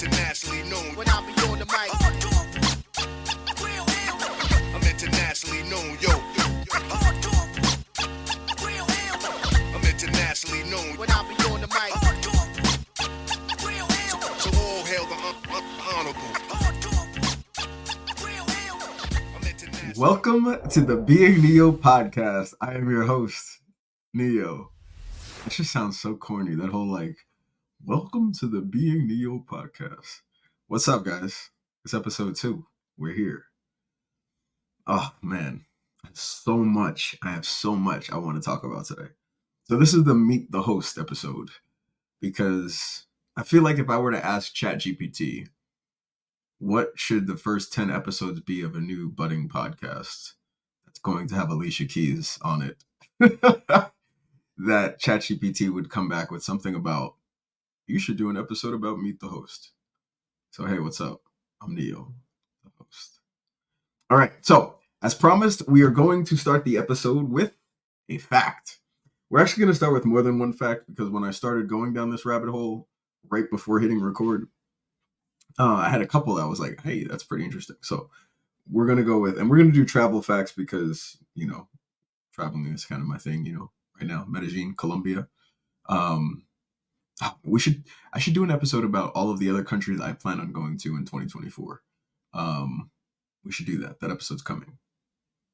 internationally known. When I be on the mic, I'm internationally known, yo. I'm internationally known. when I be on the mic, So all hail the honorable. I'm international. Welcome to the Being Neo podcast. I am your host, Neo. It just sounds so corny, that whole welcome to the Being Neo podcast. What's up, guys? It's episode 2. We're here. Oh, man. I have so much I want to talk about today. So this is the Meet the Host episode because I feel like if I were to ask ChatGPT, what should the first 10 episodes be of a new budding podcast that's going to have Alicia Keys on it? That ChatGPT would come back with something about, you should do an episode about Meet the Host. So, hey, what's up? I'm Neo, the host. All right, so as promised, we are going to start the episode with a fact. We're actually going to start with more than one fact because when I started going down this rabbit hole right before hitting record, I had a couple that was like, hey, that's pretty interesting. So we're going to go with, and we're going to do travel facts because, traveling is kind of my thing, right now, Medellin, Colombia. I should do an episode about all of the other countries I plan on going to in 2024. We should do that. That episode's coming.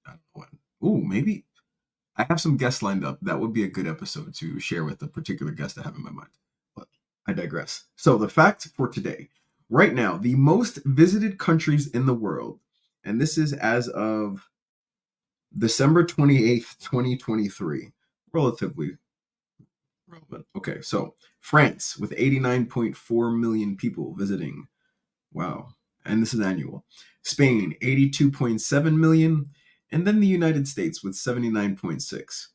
I don't know when. Ooh, maybe I have some guests lined up. That would be a good episode to share with a particular guest I have in my mind. But I digress. So the fact for today. Right now, the most visited countries in the world, and this is as of December 28th, 2023, relatively relevant. Okay, so France with 89.4 million people visiting. Wow. And this is annual. Spain, 82.7 million, and then the United States with 79.6.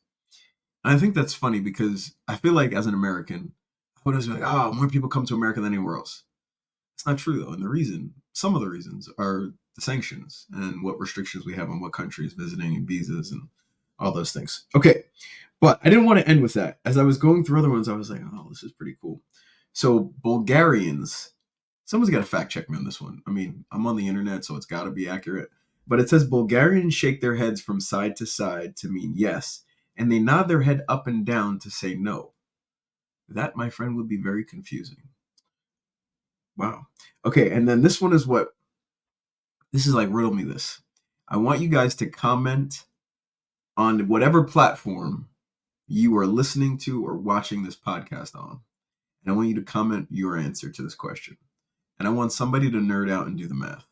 And I think that's funny because I feel like as an American, I would always be like, oh, more people come to America than anywhere else. It's not true, though. And some of the reasons are the sanctions and what restrictions we have on what countries visiting and visas and all those things. Okay, but I didn't want to end with that. As I was going through other ones, I was like, oh, this is pretty cool. So Bulgarians, someone's got to fact check me on this one. I mean, I'm on the internet, so it's got to be accurate. But it says Bulgarians shake their heads from side to side to mean yes, and they nod their head up and down to say no. That, my friend, would be very confusing. Wow. Okay, and then this one is like riddle me this. I want you guys to comment on whatever platform you are listening to or watching this podcast on. And I want you to comment your answer to this question. And I want somebody to nerd out and do the math.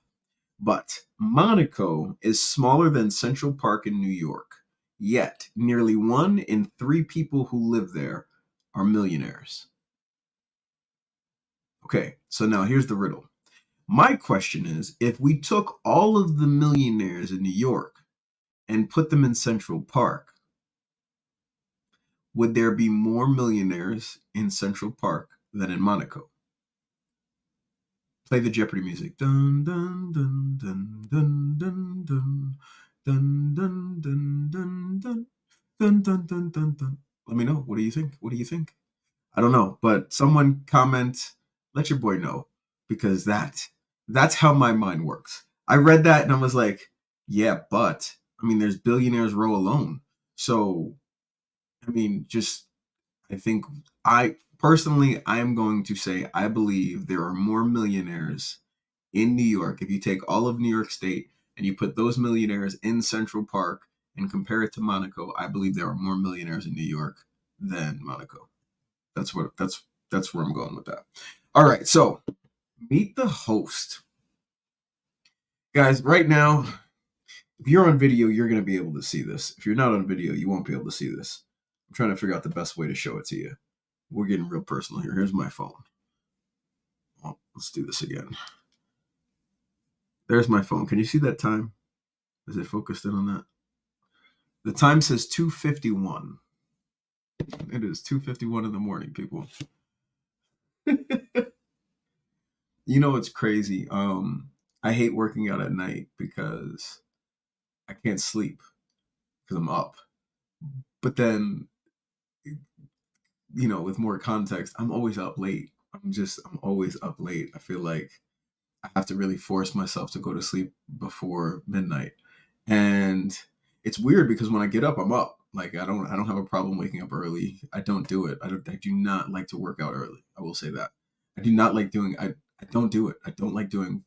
But Monaco is smaller than Central Park in New York. Yet, nearly 1 in 3 people who live there are millionaires. Okay, so now here's the riddle. My question is, if we took all of the millionaires in New York and put them in Central Park, would there be more millionaires in Central Park than in Monaco? Play the Jeopardy music. Dun dun dun dun dun dun dun dun dun dun dun dun dun dun dun dun dun. Let me know. What do you think? What do you think? I don't know, but someone comment. Let your boy know, because that's how my mind works. I read that and I was like, yeah, but I mean, there's Billionaires Row alone. So, I mean, I think I am going to say I believe there are more millionaires in New York. If you take all of New York State and you put those millionaires in Central Park and compare it to Monaco, I believe there are more millionaires in New York than Monaco. That's where I'm going with that. All right, so Meet the Host. Guys, right now, if you're on video, you're going to be able to see this. If you're not on video, you won't be able to see this. I'm trying to figure out the best way to show it to you. We're getting real personal here. Here's my phone. Oh, let's do this again. There's my phone. Can you see that time? Is it focused in on that? The time says 2:51. It is 2:51 in the morning, people. You know what's crazy? I hate working out at night because I can't sleep because I'm up. But then, with more context, I'm always up late. I'm always up late. I feel like I have to really force myself to go to sleep before midnight. And it's weird because when I get up, I'm up. Like I don't have a problem waking up early. I don't do it. I do not like to work out early. I will say that. I do not like doing I don't do it. I don't like doing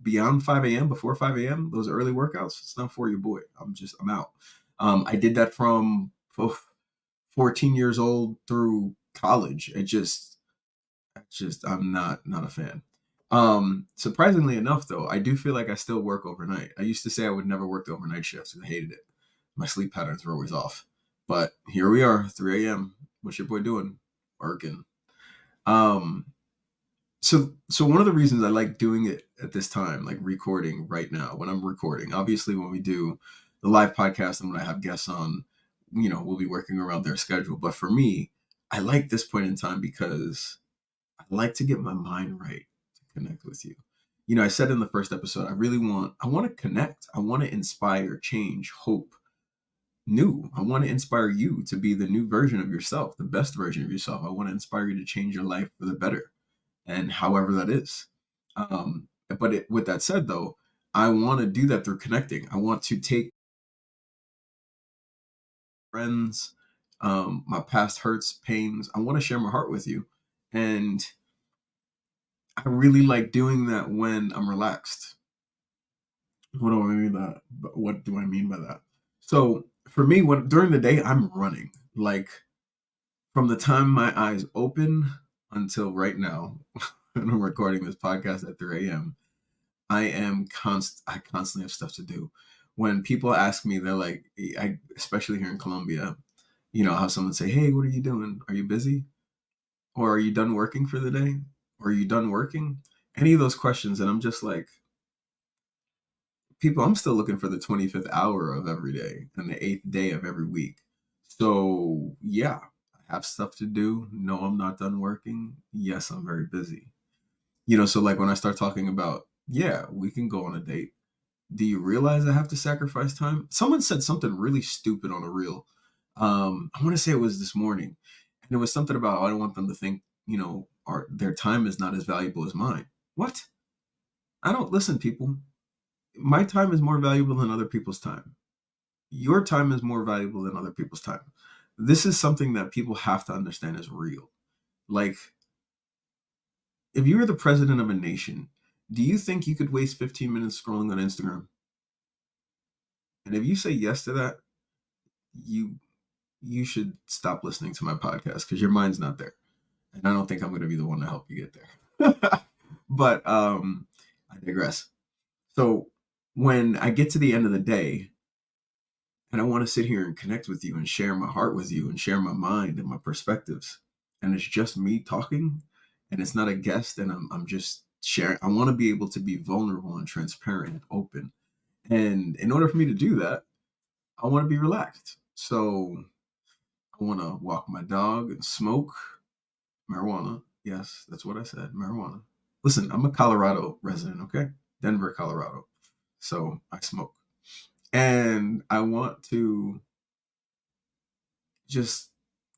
beyond 5 a.m. before 5 a.m. Those early workouts, it's not for you, boy. I'm out. I did that from 14 years old through college. I'm not a fan. Surprisingly enough, though, I do feel like I still work overnight. I used to say I would never work the overnight shifts because I hated it. My sleep patterns were always off. But here we are, 3 a.m. What's your boy doing? Working. Um, so one of the reasons I like doing it at this time, like recording right now, when I'm recording, obviously when we do the live podcast and when I have guests on, we'll be working around their schedule. But for me, I like this point in time because I like to get my mind right to connect with you. I said in the first episode, I want to connect. I want to inspire, change, hope, new. I want to inspire you to be the new version of yourself, the best version of yourself. I want to inspire you to change your life for the better, and however that is. With that said, though, I want to do that through connecting. I want to take friends, my past hurts, pains. I want to share my heart with you, and I really like doing that when I'm relaxed. What do I mean by that? What do I mean by that? So for me, when during the day, I'm running. Like from the time my eyes open until right now, when I'm recording this podcast at 3 a.m., I constantly have stuff to do. When people ask me, they're like, especially here in Colombia, how someone say, "Hey, what are you doing? Are you busy? Or are you done working for the day? Or are you done working?" Any of those questions, and I'm just like, people, I'm still looking for the 25th hour of every day and the 8th day of every week. So, yeah, I have stuff to do. No, I'm not done working. Yes, I'm very busy. So like when I start talking about, yeah, we can go on a date. Do you realize I have to sacrifice time? Someone said something really stupid on a reel. I want to say it was this morning. And it was something about, I don't want them to think, their time is not as valuable as mine. What? I don't listen, people. My time is more valuable than other people's time. Your time is more valuable than other people's time. This is something that people have to understand is real. Like, if you were the president of a nation, do you think you could waste 15 minutes scrolling on Instagram? And if you say yes to that, you you should stop listening to my podcast because your mind's not there. And I don't think I'm going to be the one to help you get there. But I digress. So when I get to the end of the day, and I want to sit here and connect with you and share my heart with you and share my mind and my perspectives. And it's just me talking and it's not a guest and I'm just sharing. I want to be able to be vulnerable and transparent and open. And in order for me to do that, I want to be relaxed. So I want to walk my dog and smoke marijuana. Yes, that's what I said, marijuana. Listen, I'm a Colorado resident, okay? Denver, Colorado. So I smoke. And I want to just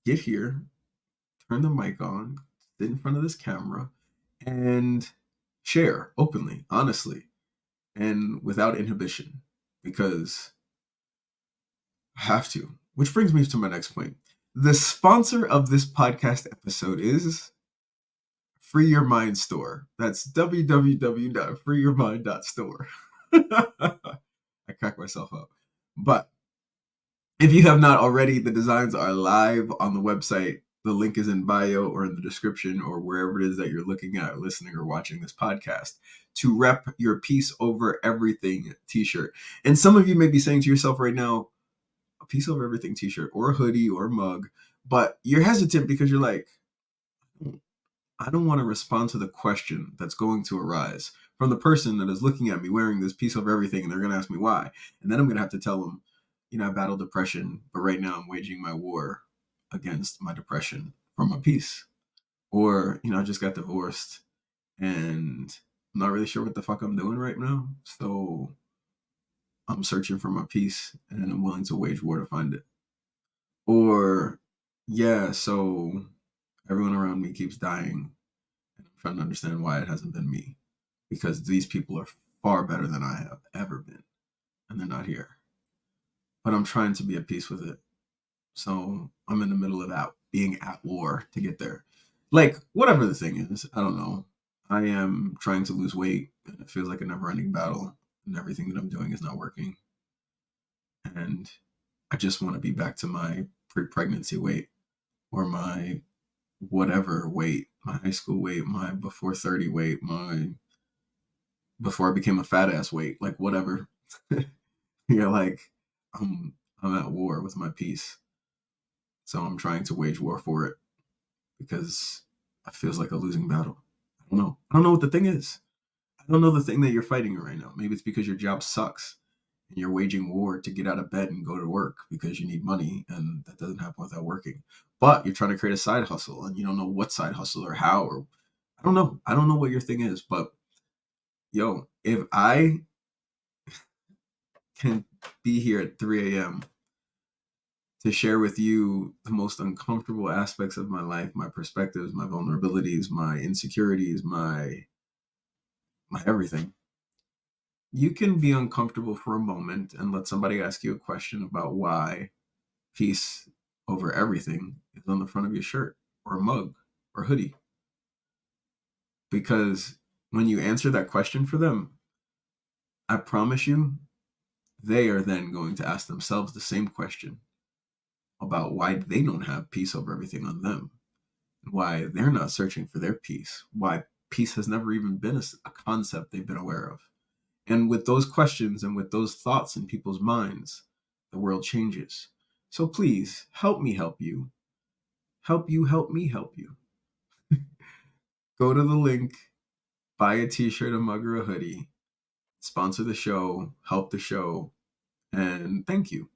get here, turn the mic on, sit in front of this camera, and share openly, honestly, and without inhibition because I have to. Which brings me to my next point. The sponsor of this podcast episode is Free Your Mind Store. That's www.freeyourmind.store. I crack myself up. But if you have not already, the designs are live on the website. The link is in bio or in the description or wherever it is that you're looking at, or listening, or watching this podcast to rep your Peace Over Everything t-shirt. And some of you may be saying to yourself right now, a Peace Over Everything t-shirt or a hoodie or a mug, but you're hesitant because you're like, I don't want to respond to the question that's going to arise from the person that is looking at me wearing this Peace Over Everything, and they're going to ask me why. And then I'm going to have to tell them, I battle depression, but right now I'm waging my war against my depression for my peace. Or, I just got divorced and I'm not really sure what the fuck I'm doing right now. So I'm searching for my peace and I'm willing to wage war to find it. Or, yeah, so everyone around me keeps dying trying to understand why it hasn't been me, because these people are far better than I have ever been, and they're not here. But I'm trying to be at peace with it. So I'm in the middle of being at war to get there. Like, whatever the thing is, I don't know. I am trying to lose weight, and it feels like a never ending battle, and everything that I'm doing is not working. And I just want to be back to my pre pregnancy weight, or my whatever weight, my high school weight, my before 30 weight, my before I became a fat ass weight, like whatever. Like I'm at war with my peace. So I'm trying to wage war for it because it feels like a losing battle. I don't know. I don't know what the thing is. I don't know the thing that you're fighting right now. Maybe it's because your job sucks and you're waging war to get out of bed and go to work because you need money, and that doesn't happen without working. But you're trying to create a side hustle and you don't know what side hustle or how, or I don't know. I don't know what your thing is, but yo, if I can be here at 3 a.m. to share with you the most uncomfortable aspects of my life, my perspectives, my vulnerabilities, my insecurities, my everything. You can be uncomfortable for a moment and let somebody ask you a question about why peace over everything is on the front of your shirt or mug or hoodie. Because when you answer that question for them, I promise you, they are then going to ask themselves the same question about why they don't have peace over everything on them, why they're not searching for their peace, why peace has never even been a concept they've been aware of. And with those questions and with those thoughts in people's minds, the world changes. So please help me help you. Help you help me help you. Go to the link, buy a t-shirt, a mug, or a hoodie, sponsor the show, help the show, and thank you.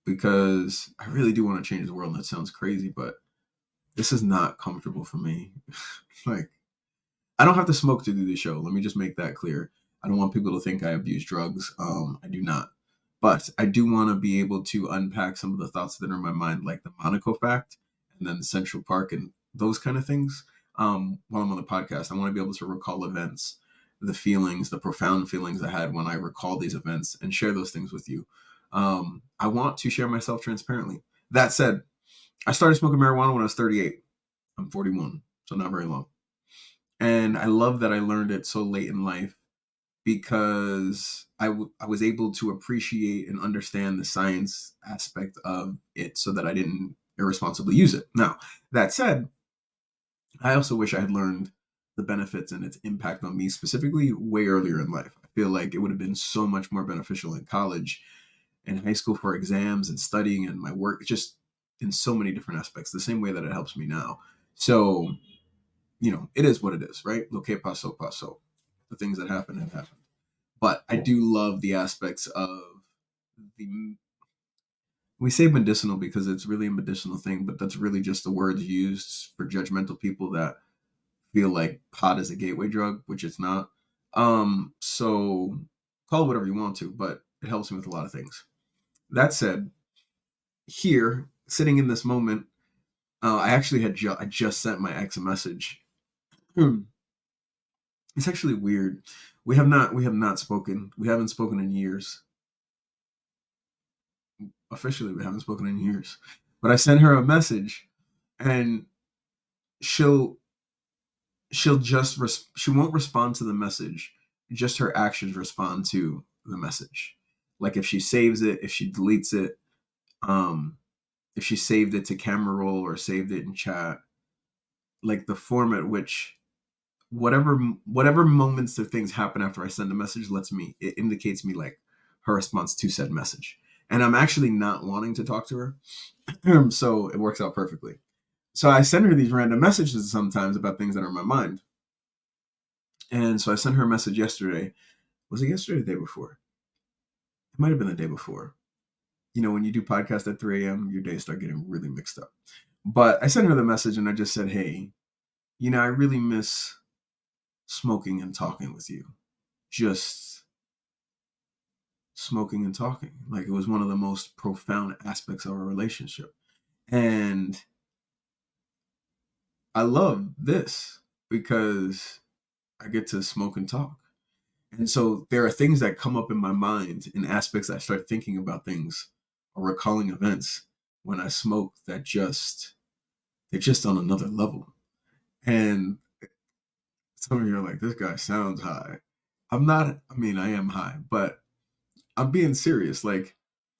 Because I really do want to change the world. And that sounds crazy, but this is not comfortable for me. Like, I don't have to smoke to do the show. Let me just make that clear. I don't want people to think I abuse drugs. I do not. But I do want to be able to unpack some of the thoughts that are in my mind, like the Monaco fact and then Central Park and those kind of things. While I'm on the podcast, I want to be able to recall events, the feelings, the profound feelings I had when I recall these events and share those things with you. I want to share myself transparently. That said, I started smoking marijuana when I was 38. I'm 41, so not very long. And I love that I learned it so late in life because I was able to appreciate and understand the science aspect of it so that I didn't irresponsibly use it. Now, that said, I also wish I had learned the benefits and its impact on me specifically way earlier in life. I feel like it would have been so much more beneficial in college and high school for exams and studying and my work, just in so many different aspects, the same way that it helps me now. So, it is what it is, right? Lo que pasó, pasó. The things that happen have happened. But I do love the aspects of the, we say medicinal because it's really a medicinal thing, but that's really just the words used for judgmental people that feel like pot is a gateway drug, which it's not. So call it whatever you want to, but it helps me with a lot of things. That said, here, sitting in this moment, I actually had I just sent my ex a message. It's actually weird. We have not spoken. We haven't spoken in years. Officially, we haven't spoken in years. But I sent her a message, and she'll she won't respond to the message. Just her actions respond to the message. Like if she saves it, if she deletes it, if she saved it to camera roll or saved it in chat, like the form at which whatever moments of things happen after I send a message it indicates me like her response to said message. And I'm actually not wanting to talk to her. So it works out perfectly. So I send her these random messages sometimes about things that are in my mind. And so I sent her a message yesterday. Was it yesterday or the day before? It might have been the day before. When you do podcast at 3 a.m., your days start getting really mixed up. But I sent her the message and I just said, hey, I really miss smoking and talking with you. Just smoking and talking. Like it was one of the most profound aspects of our relationship. And I love this because I get to smoke and talk. And so there are things that come up in my mind in aspects I start thinking about things or recalling events when I smoke that they're just on another level. And some of you are like, this guy sounds high. I'm not, I mean, I am high, but I'm being serious. Like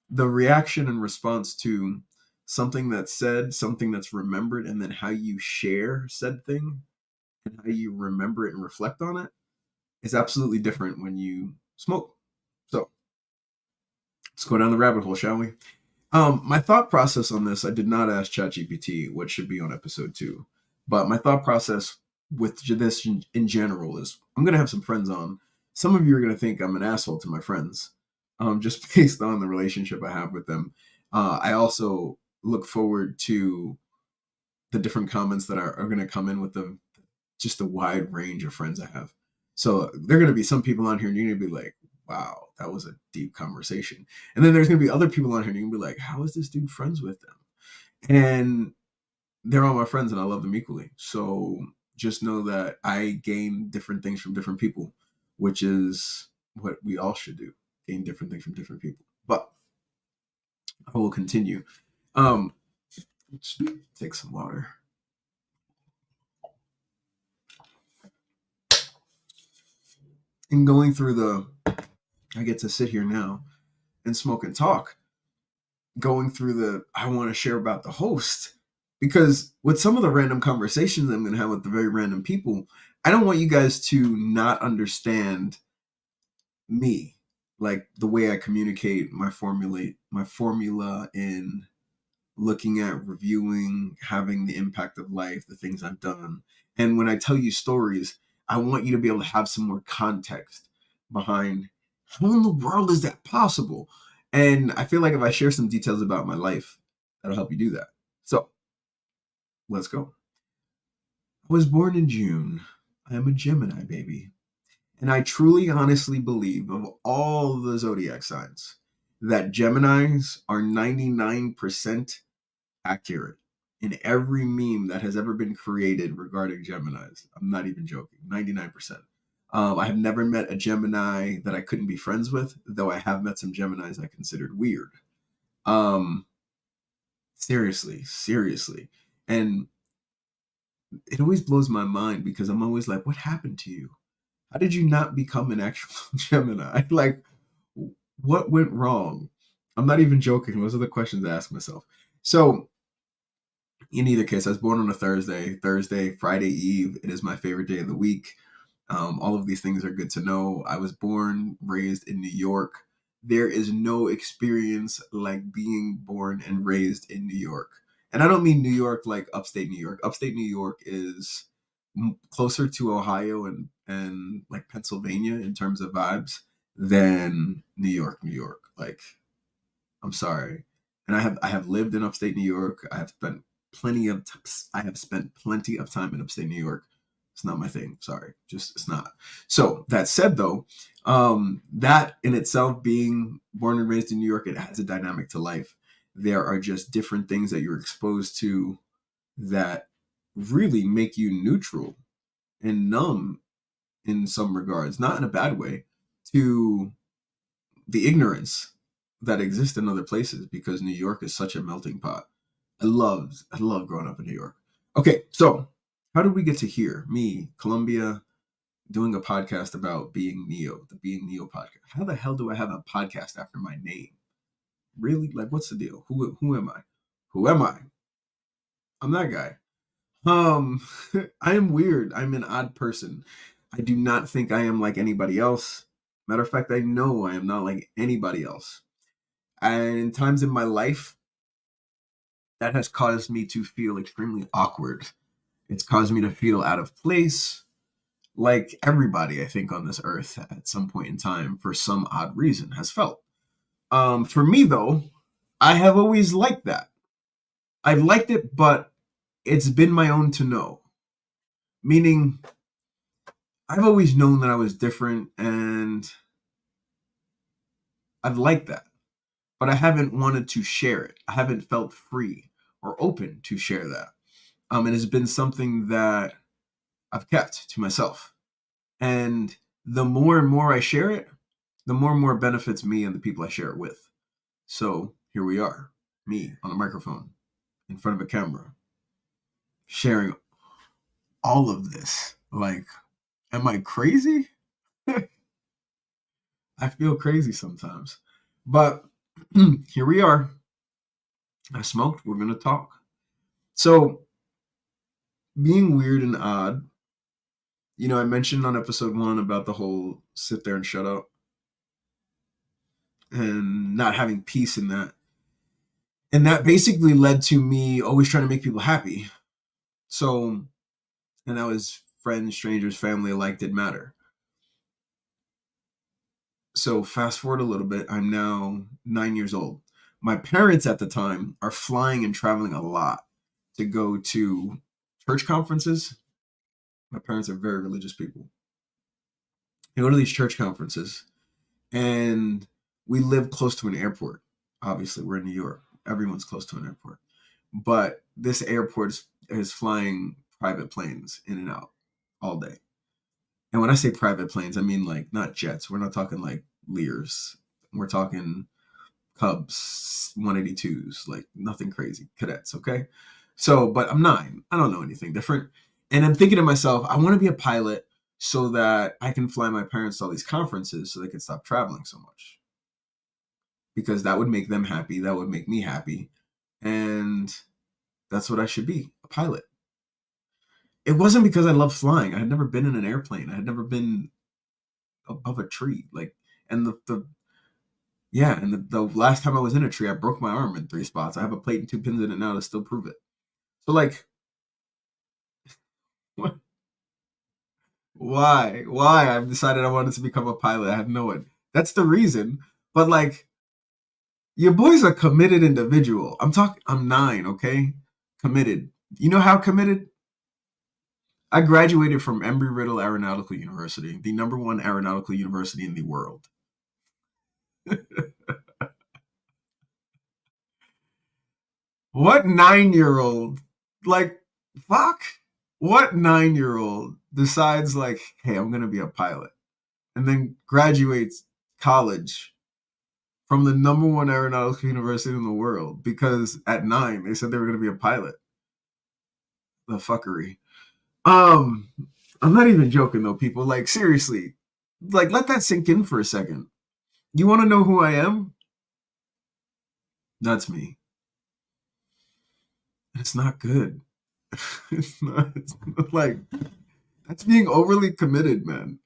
the reaction and response to something that's said, something that's remembered, and then how you share said thing and how you remember it and reflect on it is absolutely different when you smoke. So let's go down the rabbit hole, shall we? My thought process on this, I did not ask ChatGPT what should be on episode 2, but my thought process with this in general is I'm going to have some friends on. Some of you are going to think I'm an asshole to my friends, just based on the relationship I have with them. I also look forward to the different comments that are going to come in with just the wide range of friends I have. So there are going to be some people on here and you're going to be like, wow, that was a deep conversation. And then there's going to be other people on here and you're going to be like, how is this dude friends with them? And they're all my friends and I love them equally. So just know that I gain different things from different people, which is what we all should do, gain different things from different people. But I will continue. Let's take some water. And going through I get to sit here now and smoke and talk. Going through I want to share about the host. Because with some of the random conversations I'm going to have with the very random people, I don't want you guys to not understand me, like the way I communicate my formula in looking at reviewing, having the impact of life, the things I've done. And when I tell you stories, I want you to be able to have some more context behind how in the world is that possible? And I feel like if I share some details about my life, that'll help you do that. So let's go. I was born in June. I am a Gemini, baby. And I truly, honestly believe of all the zodiac signs that Geminis are 99% accurate in every meme that has ever been created regarding Geminis. I'm not even joking. 99%. I have never met a Gemini that I couldn't be friends with, though I have met some Geminis I considered weird. Seriously. And it always blows my mind because I'm always like, what happened to you? How did you not become an actual Gemini? Like, what went wrong? I'm not even joking. Those are the questions I ask myself. So, in either case, I was born on a Thursday, Friday Eve. It is my favorite day of the week. All of these things are good to know. I was born, raised in New York. There is no experience like being born and raised in New York. And I don't mean New York like upstate New York. Upstate New York is closer to Ohio and like Pennsylvania in terms of vibes than New York, New York. Like, I'm sorry. And I have lived in upstate New York. I have spent plenty of time in upstate New York. It's not my thing. Sorry. Just it's not. So that said though, that in itself, being born and raised in New York, it adds a dynamic to life. There are just different things that you're exposed to that really make you neutral and numb in some regards, not in a bad way, to the ignorance that exists in other places because New York is such a melting pot. I love growing up in New York. Okay, so how did we get to here? Me, Columbia, doing a podcast about Being Neo, the Being Neo podcast. How the hell do I have a podcast after my name? Really? Like, what's the deal? Who am I? Who am I? I'm that guy. Um, I am weird. I'm an odd person. I do not think I am like anybody else. Matter of fact, I know I am not like anybody else. And in times in my life, that has caused me to feel extremely awkward. It's caused me to feel out of place, like everybody, I think, on this earth at some point in time, for some odd reason, has felt. For me, though, I have always liked that. I've liked it, but it's been my own to know. Meaning, I've always known that I was different, and I've liked that. But I haven't wanted to share it. I haven't felt free or open to share that. It has been something that I've kept to myself. And the more and more I share it, the more and more it benefits me and the people I share it with. So here we are, me on a microphone, in front of a camera, sharing all of this. Like, am I crazy? I feel crazy sometimes. But here we are. I smoked. We're going to talk. So, being weird and odd, I mentioned on episode 1 about the whole sit there and shut up and not having peace in that. And that basically led to me always trying to make people happy. So, and that was friends, strangers, family alike, didn't matter. So fast forward a little bit, I'm now 9 years old. My parents at the time are flying and traveling a lot to go to church conferences. My parents are very religious people. They go to these church conferences, and we live close to an airport. Obviously, we're in New York. Everyone's close to an airport. But this airport is flying private planes in and out all day. And when I say private planes, I mean like not jets. We're not talking like Lears. We're talking Cubs 182s, like nothing crazy. Cadets, okay? So, but I'm 9. I don't know anything different. And I'm thinking to myself, I want to be a pilot so that I can fly my parents to all these conferences so they can stop traveling so much. Because that would make them happy. That would make me happy. And that's what I should be, a pilot. It wasn't because I love flying. I had never been in an airplane. I had never been above a tree. Like, and the last time I was in a tree, I broke my arm in 3 spots. I have a plate and 2 pins in it now to still prove it. So like, what? Why? I've decided I wanted to become a pilot. I have no one. That's the reason. But like, your boy's a committed individual. I'm 9, okay? Committed. You know how committed? I graduated from Embry-Riddle Aeronautical University, the #1 aeronautical university in the world. What 9-year-old, like, fuck? What 9-year-old decides, like, hey, I'm going to be a pilot, and then graduates college from the #1 aeronautical university in the world because at 9 they said they were going to be a pilot? The fuckery. I'm not even joking though, people. Like, seriously, like, let that sink in for a second. You want to know who I am? That's me. It's not good. It's not like, that's being overly committed, man.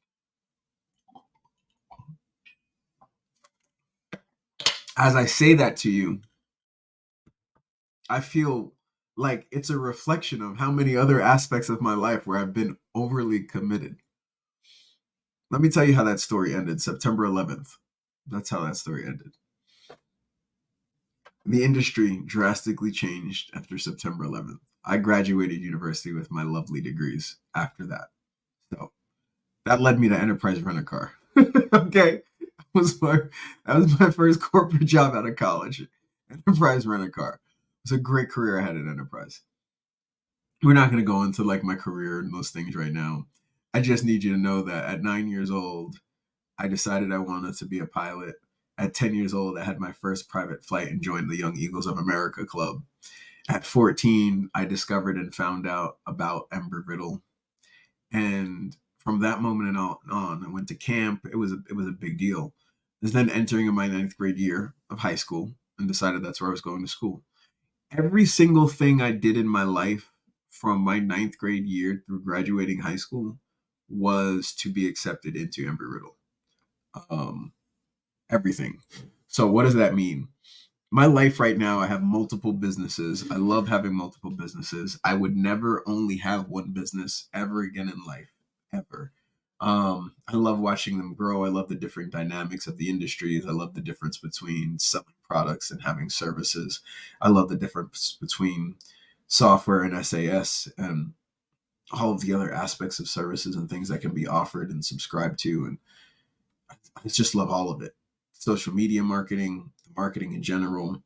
As I say that to you, I feel like it's a reflection of how many other aspects of my life where I've been overly committed. Let me tell you how that story ended. September 11th. That's how that story ended. The industry drastically changed after September 11th. I graduated university with my lovely degrees after that. So that led me to Enterprise Rent a Car. Okay. That was my first corporate job out of college. Enterprise Rent a Car. It was a great career I had at Enterprise. We're not going to go into like my career and those things right now. I just need you to know that at 9 years old, I decided I wanted to be a pilot. At 10 years old, I had my first private flight and joined the Young Eagles of America Club. At 14, I discovered and found out about Embry-Riddle. And from that moment on, I went to camp. It was a big deal. I was then entering in my 9th grade year of high school and decided that's where I was going to school. Every single thing I did in my life from my 9th grade year through graduating high school was to be accepted into Embry-Riddle. Everything. So what does that mean? My life right now, I have multiple businesses. I love having multiple businesses. I would never only have one business ever again in life, ever. I love watching them grow. I love the different dynamics of the industries. I love the difference between selling products and having services. I love the difference between software and SAS and all of the other aspects of services and things that can be offered and subscribed to. And I just love all of it. Social media marketing, marketing in general,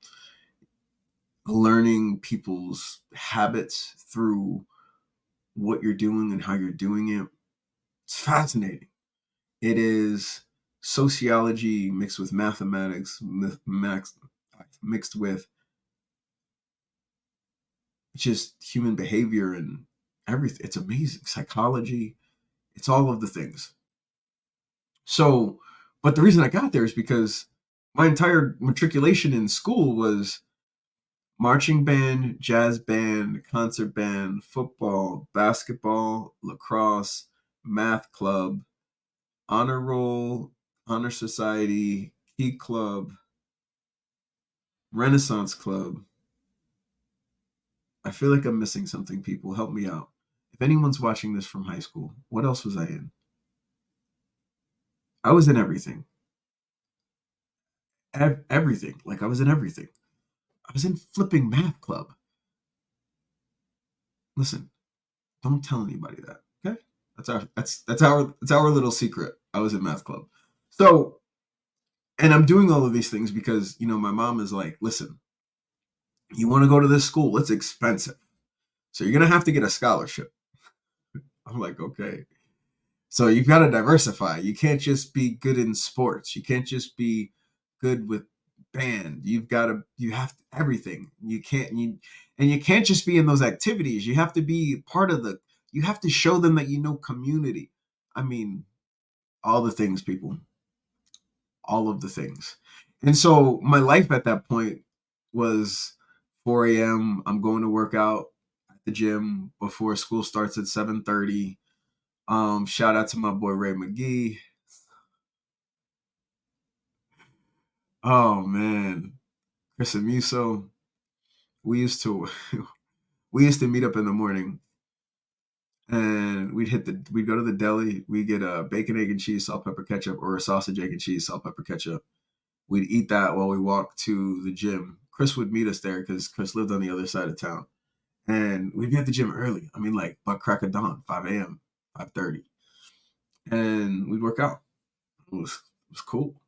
learning people's habits through what you're doing and how you're doing it. It's fascinating. It is sociology mixed with mathematics, mixed with just human behavior and everything. It's amazing. Psychology, it's all of the things. So, but the reason I got there is because my entire matriculation in school was marching band, jazz band, concert band, football, basketball, lacrosse, math club, honor roll, honor society, key club, Renaissance club. I feel like I'm missing something, people. Help me out. If anyone's watching this from high school, what else was I in? I was in everything. Everything. Like I was in everything. I was in flipping math club. Listen, don't tell anybody that. Okay? That's our little secret. I was in math club. So, and I'm doing all of these things because, my mom is like, listen, you want to go to this school? It's expensive. So you're going to have to get a scholarship. I'm like, okay. So you've got to diversify. You can't just be good in sports. You can't just be good with band. You have everything. You can't just be in those activities. You have to be part of you have to show them that you know community. I mean, all the things, people, all of the things. And so my life at that point was 4 a.m. I'm going to work out at the gym before school starts at 7:30. Shout out to my boy Ray McGee. Oh man, Chris and Muso. We used to we used to meet up in the morning, and we'd go to the deli. We'd get a bacon, egg, and cheese, salt, pepper, ketchup, or a sausage, egg, and cheese, salt, pepper, ketchup. We'd eat that while we walked to the gym. Chris would meet us there because Chris lived on the other side of town, and we'd be at the gym early. I mean, like butt crack of dawn, 5 a.m., 5:30, and we'd work out. It was cool.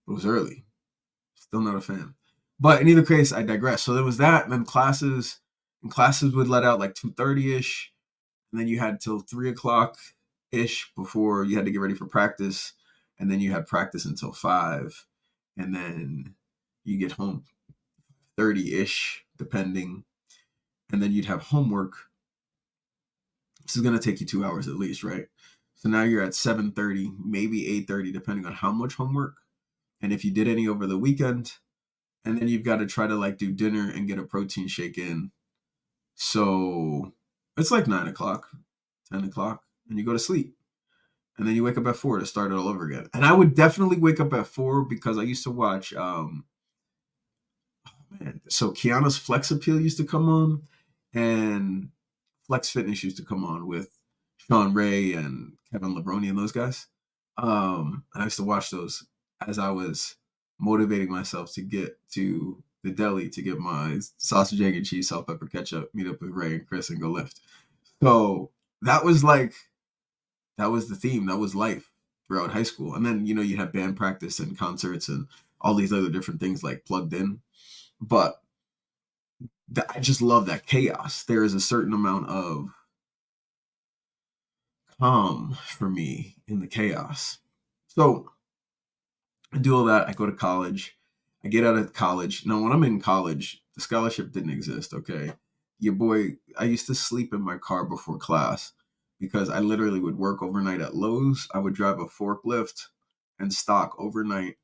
It was early. Still not a fan. But in either case, I digress. So there was that, and then classes would let out like 2:30 ish, and then you had till 3 o'clock ish before you had to get ready for practice, and then you had practice until 5, and then you get home 30 ish, depending, and then you'd have homework. This is gonna take you 2 hours at least, right? So now you're at 7:30, maybe 8:30, depending on how much homework, and if you did any over the weekend, and then you've got to try to like do dinner and get a protein shake in. So it's like 9 o'clock, 10 o'clock, and you go to sleep. And then you wake up at 4 to start it all over again. And I would definitely wake up at 4 because I used to watch man, so Kiana's Flex Appeal used to come on, and Flex Fitness used to come on with Sean Ray and Kevin Lebroni and those guys. And I used to watch those as I was motivating myself to get to the deli to get my sausage, egg, and cheese, salt, pepper, ketchup, meet up with Ray and Chris and go lift. So that was the theme. That was life throughout high school. And then, you had band practice and concerts and all these other different things like plugged in. But I just love that chaos. There is a certain amount of calm for me in the chaos. So I do all that. I go to college. I get out of college. Now, when I'm in college, the scholarship didn't exist, okay? Your boy, I used to sleep in my car before class because I literally would work overnight at Lowe's. I would drive a forklift and stock overnight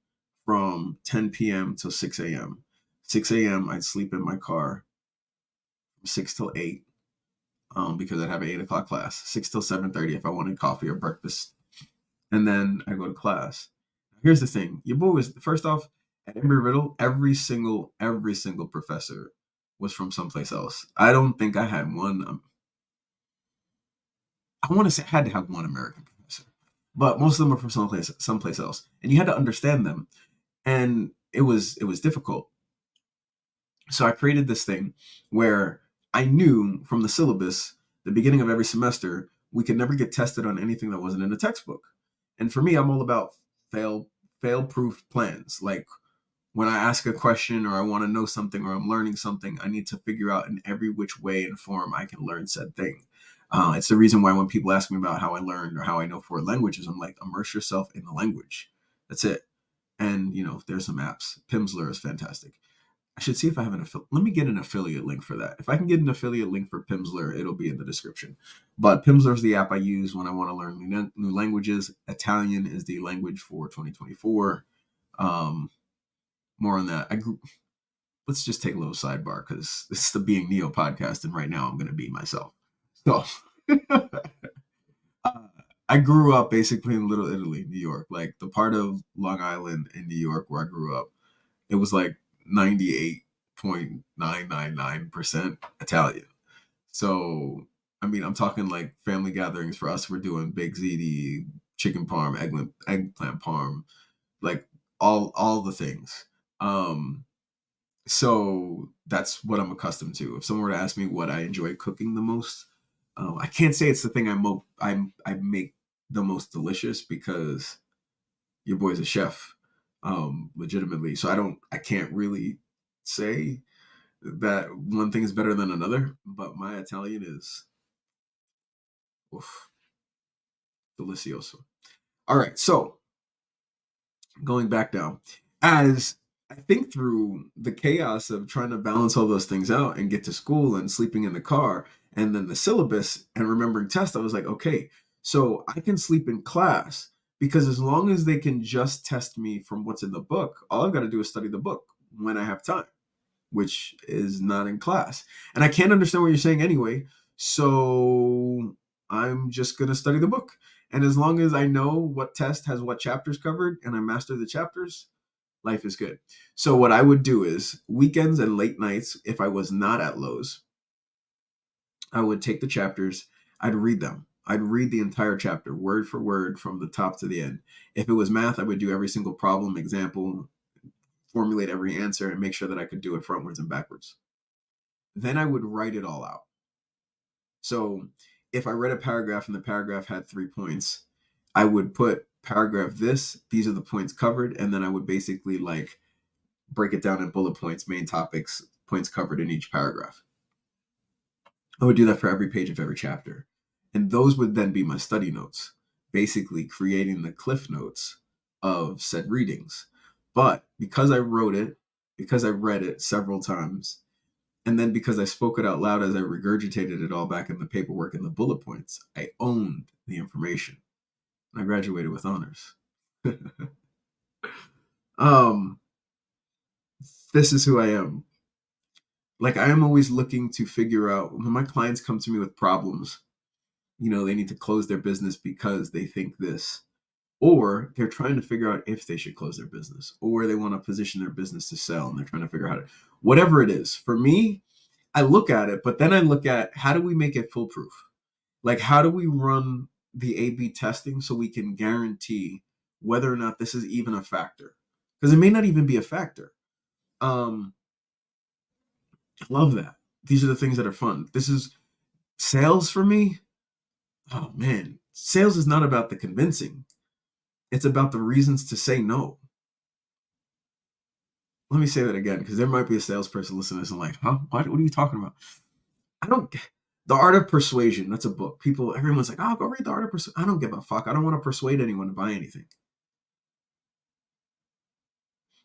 from 10 p.m. till 6 a.m. 6 a.m., I'd sleep in my car from 6 till 8 because I'd have an 8 o'clock class, 6 till 7:30 if I wanted coffee or breakfast. And then I go to class. Here's the thing. Your boy was, first off, at Embry Riddle, every single professor was from someplace else. I don't think I had one. I want to say I had to have one American professor, but most of them were from someplace else, and you had to understand them, and it was difficult. So I created this thing where I knew from the syllabus, the beginning of every semester, we could never get tested on anything that wasn't in a textbook. And for me, I'm all about fail-proof plans. Like when I ask a question or I want to know something or I'm learning something, I need to figure out in every which way and form I can learn said thing. It's the reason why when people ask me about how I learned or how I know foreign languages, I'm like, immerse yourself in the language. That's it. And there's some apps. Pimsleur is fantastic. I should see if I have let me get an affiliate link for that. If I can get an affiliate link for Pimsleur, it'll be in the description. But Pimsleur is the app I use when I want to learn new languages. Italian is the language for 2024. More on that. Let's just take a little sidebar because this is the Being Neo podcast, and right now I'm going to be myself. So I grew up basically in Little Italy, New York, like the part of Long Island in New York where I grew up. It was like 98.999% Italian. So, I mean, I'm talking like family gatherings for us. We're doing baked ziti, chicken parm, eggplant parm, like all the things. So that's what I'm accustomed to. If someone were to ask me what I enjoy cooking the most, I can't say it's the thing I make the most delicious because your boy's a chef, legitimately. So I can't really say that one thing is better than another. But my Italian is oof, delicioso. All right, so going back down, as I think through the chaos of trying to balance all those things out and get to school and sleeping in the car and then the syllabus and remembering tests, I was like, okay, so I can sleep in class because as long as they can just test me from what's in the book, all I've got to do is study the book when I have time, which is not in class. And I can't understand what you're saying anyway. So I'm just going to study the book. And as long as I know what test has what chapters covered and I master the chapters, life is good. So what I would do is weekends and late nights, if I was not at Lowe's, I would take the chapters, I'd read them. I'd read the entire chapter, word for word, from the top to the end. If it was math, I would do every single problem, example, formulate every answer, and make sure that I could do it frontwards and backwards. Then I would write it all out. So if I read a paragraph and the paragraph had 3 points, I would put paragraph these are the points covered, and then I would basically like break it down in bullet points, main topics, points covered in each paragraph. I would do that for every page of every chapter. And those would then be my study notes, basically creating the cliff notes of said readings. But because I wrote it, because I read it several times, and then because I spoke it out loud as I regurgitated it all back in the paperwork and the bullet points, I owned the information. And I graduated with honors. This is who I am. Like, I am always looking to figure out when my clients come to me with problems, they need to close their business because they think this, or they're trying to figure out if they should close their business, or they want to position their business to sell and they're trying to figure out whatever it is. For me, I look at it, but then I look at how do we make it foolproof? Like, how do we run the A/B testing so we can guarantee whether or not this is even a factor? Because it may not even be a factor. Love that. These are the things that are fun. This is sales for me. Oh man, sales is not about the convincing. It's about the reasons to say no. Let me say that again, because there might be a salesperson listening to this and like, huh? What are you talking about? I don't. The Art of Persuasion. That's a book. Everyone's like, oh, go read The Art of Persuasion. I don't give a fuck. I don't want to persuade anyone to buy anything.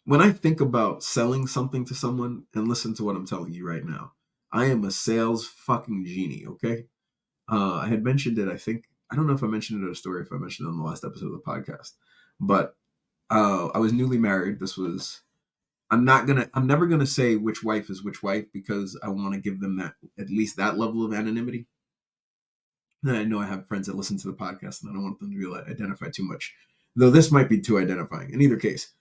When I think about selling something to someone, and listen to what I'm telling you right now, I am a sales fucking genie. Okay. I had mentioned it. I don't know if I mentioned it in a story, if I mentioned it on the last episode of the podcast, but I was newly married. I'm never gonna say which wife is which wife because I want to give them at least that level of anonymity. And I know I have friends that listen to the podcast, and I don't want them to be able to identify too much, though this might be too identifying. In either case,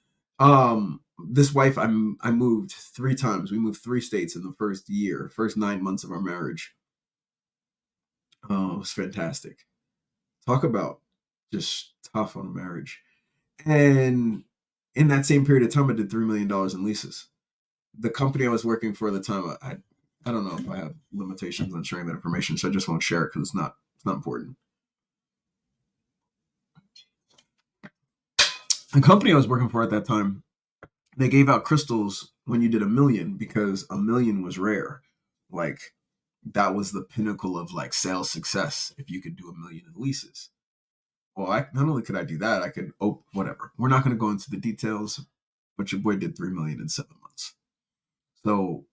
this wife, I moved 3 times. We moved 3 states in the first 9 months of our marriage. Oh, it was fantastic. Talk about just tough on a marriage. And in that same period of time, I did $3 million in leases. The company I was working for at the time, I don't know if I have limitations on sharing that information, so I just won't share it because it's not important. The company I was working for at that time, they gave out crystals when you did $1 million because $1 million was rare. Like, that was the pinnacle of like sales success if you could do 1 million in leases. Well, not only could I do that, I could whatever. We're not going to go into the details, but your boy did 3 million in 7 months. So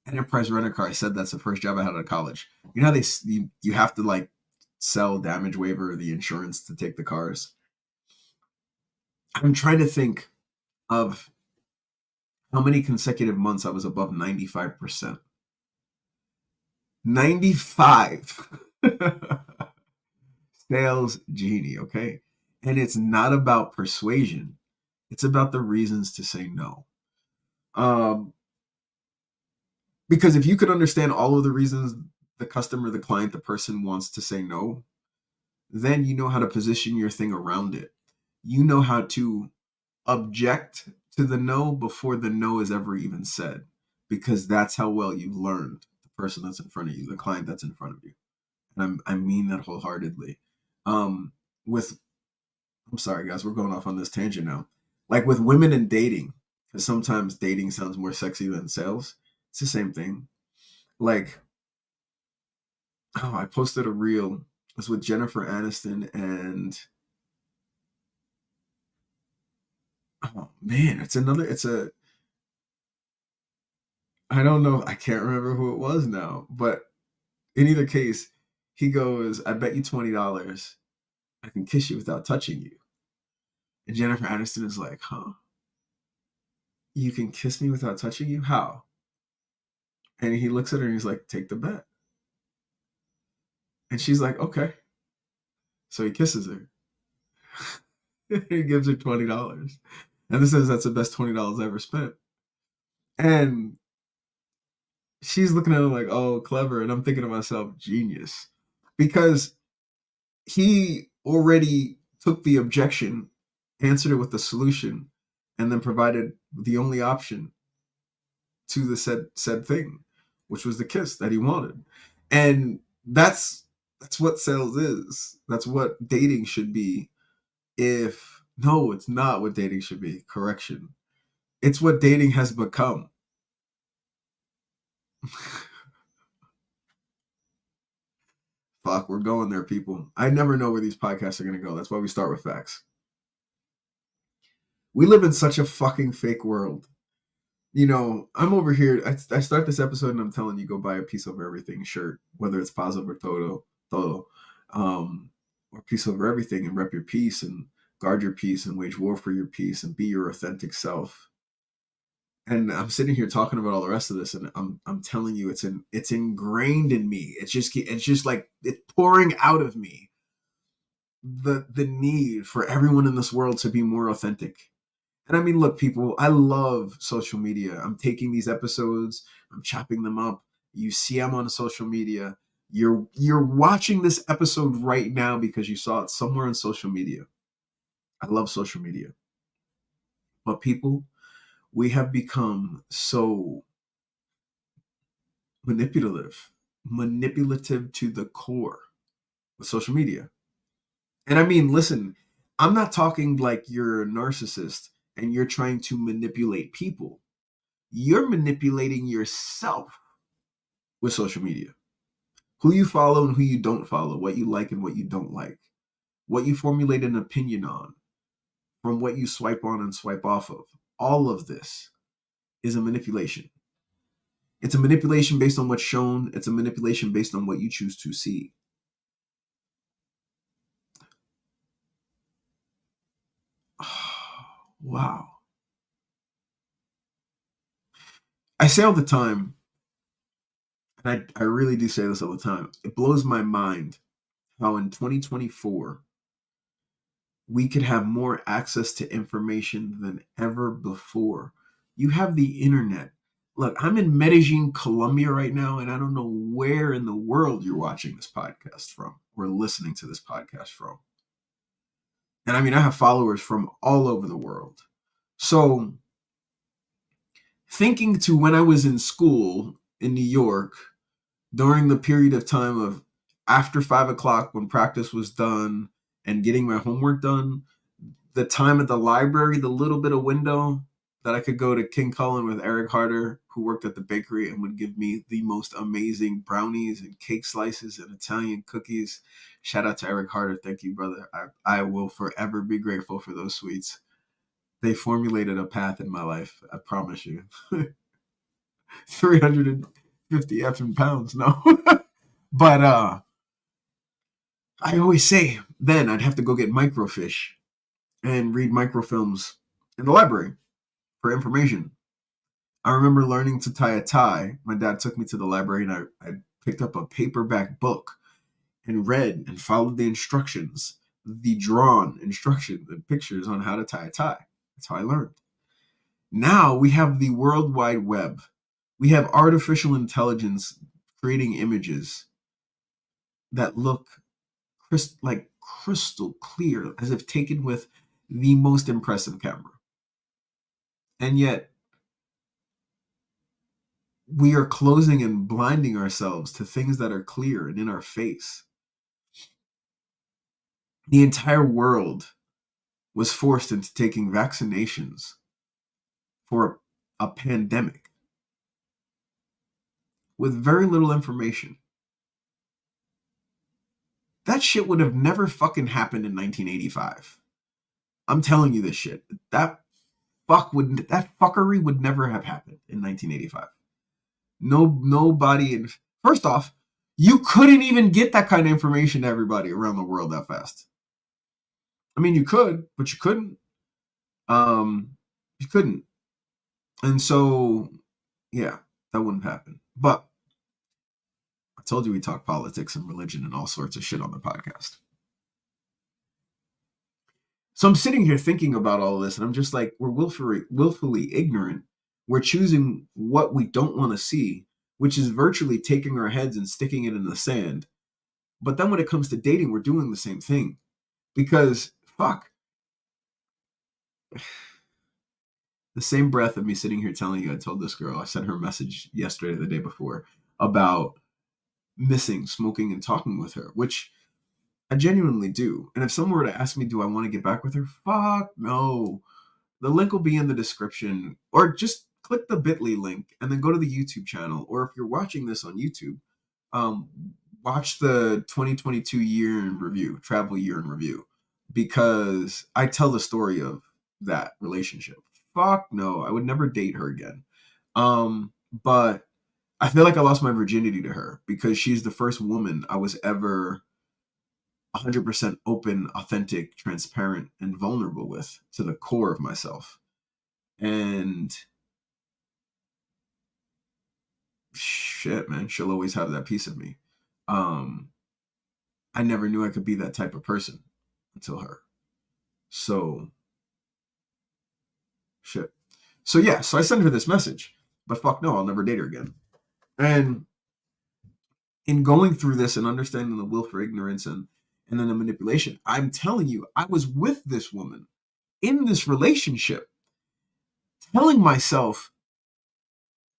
enterprise rent a car. I said that's the first job I had out of college. You know how you have to like sell damage waiver or the insurance to take the cars. I'm trying to think of how many consecutive months I was above 95%. 95. Sales genie, okay? And it's not about persuasion. It's about the reasons to say no. Because if you could understand all of the reasons the customer, the client, the person wants to say no, then you know how to position your thing around it. You know how to object to the no before the no is ever even said, because that's how well you've learned the person that's in front of you, the client that's in front of you. And I mean that wholeheartedly. With I'm sorry, guys, we're going off on this tangent now. Like with women and dating, because sometimes dating sounds more sexy than sales. It's the same thing. Like, I posted a reel. It was with Jennifer Aniston and oh man, I don't know, I can't remember who it was now, but in either case, he goes, I bet you $20 I can kiss you without touching you. And Jennifer Aniston is like, huh? You can kiss me without touching you? How? And he looks at her and he's like, take the bet. And she's like, okay. So he kisses her. He gives her $20. And this says that's the best $20 ever spent. And she's looking at him like, oh, clever. And I'm thinking to myself, genius. Because he already took the objection, answered it with the solution, and then provided the only option to the said thing, which was the kiss that he wanted. And that's what sales is. That's what dating should be. If no, it's not what dating should be. Correction. It's what dating has become. Fuck, we're going there, people. I never know where these podcasts are going to go. That's why we start with facts. We live in such a fucking fake world. You know, I'm over here. I start this episode and I'm telling you, go buy a piece over everything shirt, whether it's positive or todo, or piece over everything, and rep your piece and guard your peace and wage war for your peace and be your authentic self. And I'm sitting here talking about all the rest of this, and I'm telling you, it's ingrained in me. It's just like it's pouring out of me. The need for everyone in this world to be more authentic. And I mean, look, people, I love social media. I'm taking these episodes, I'm chopping them up. You see I'm on social media. You're watching this episode right now because you saw it somewhere on social media. I love social media. But people, we have become so manipulative to the core with social media. And I mean, listen, I'm not talking like you're a narcissist and you're trying to manipulate people. You're manipulating yourself with social media. Who you follow and who you don't follow, what you like and what you don't like, what you formulate an opinion on, from what you swipe on and swipe off of. All of this is a manipulation. It's a manipulation based on what's shown. It's a manipulation based on what you choose to see. Wow. I say all the time, and I really do say this all the time, it blows my mind how in 2024, we could have more access to information than ever before. You have the internet. Look, I'm in Medellin, Colombia right now, and I don't know where in the world you're watching this podcast from or listening to this podcast from. And I mean, I have followers from all over the world. So, thinking to when I was in school in New York, during the period of time of after 5 o'clock when practice was done and getting my homework done, the time at the library, the little bit of window, that I could go to King Cullen with Eric Harder, who worked at the bakery and would give me the most amazing brownies and cake slices and Italian cookies. Shout out to Eric Harder. Thank you, brother. I will forever be grateful for those sweets. They formulated a path in my life. I promise you. 350 effing pounds. No. But I always say then I'd have to go get microfiche and read microfilms in the library for information. I remember learning to tie a tie. My dad took me to the library and I picked up a paperback book and read and followed the instructions, the drawn instructions and pictures on how to tie a tie. That's how I learned. Now we have the World Wide Web. We have artificial intelligence creating images that look like crystal clear, as if taken with the most impressive camera. And yet, we are closing and blinding ourselves to things that are clear and in our face. The entire world was forced into taking vaccinations for a pandemic with very little information. That shit would have never fucking happened in 1985. I'm telling you this shit. That fuckery would never have happened in 1985. Nobody. First off, you couldn't even get that kind of information to everybody around the world that fast. I mean, you could, but you couldn't. You couldn't. And so, yeah, that wouldn't happen. But I told you we talk politics and religion and all sorts of shit on the podcast. So I'm sitting here thinking about all of this, and I'm just like, we're willfully ignorant. We're choosing what we don't want to see, which is virtually taking our heads and sticking it in the sand. But then when it comes to dating, we're doing the same thing. Because, fuck. The same breath of me sitting here telling you I told this girl, I sent her a message yesterday, the day before, about missing smoking and talking with her, which I genuinely do. And if someone were to ask me, do I want to get back with her? Fuck no. The link will be in the description, or just click the bit.ly link and then go to the YouTube channel. Or if you're watching this on YouTube, um, watch the 2022 year in review, travel year in review, because I tell the story of that relationship. Fuck no, I would never date her again. But I feel like I lost my virginity to her because she's the first woman I was ever 100% open, authentic, transparent, and vulnerable with, to the core of myself. And shit, man, she'll always have that piece of me. I never knew I could be that type of person until her. So, shit. So yeah, so I sent her this message, but fuck no, I'll never date her again. And in going through this and understanding the will for ignorance and then the manipulation, I'm telling you, I was with this woman in this relationship, telling myself,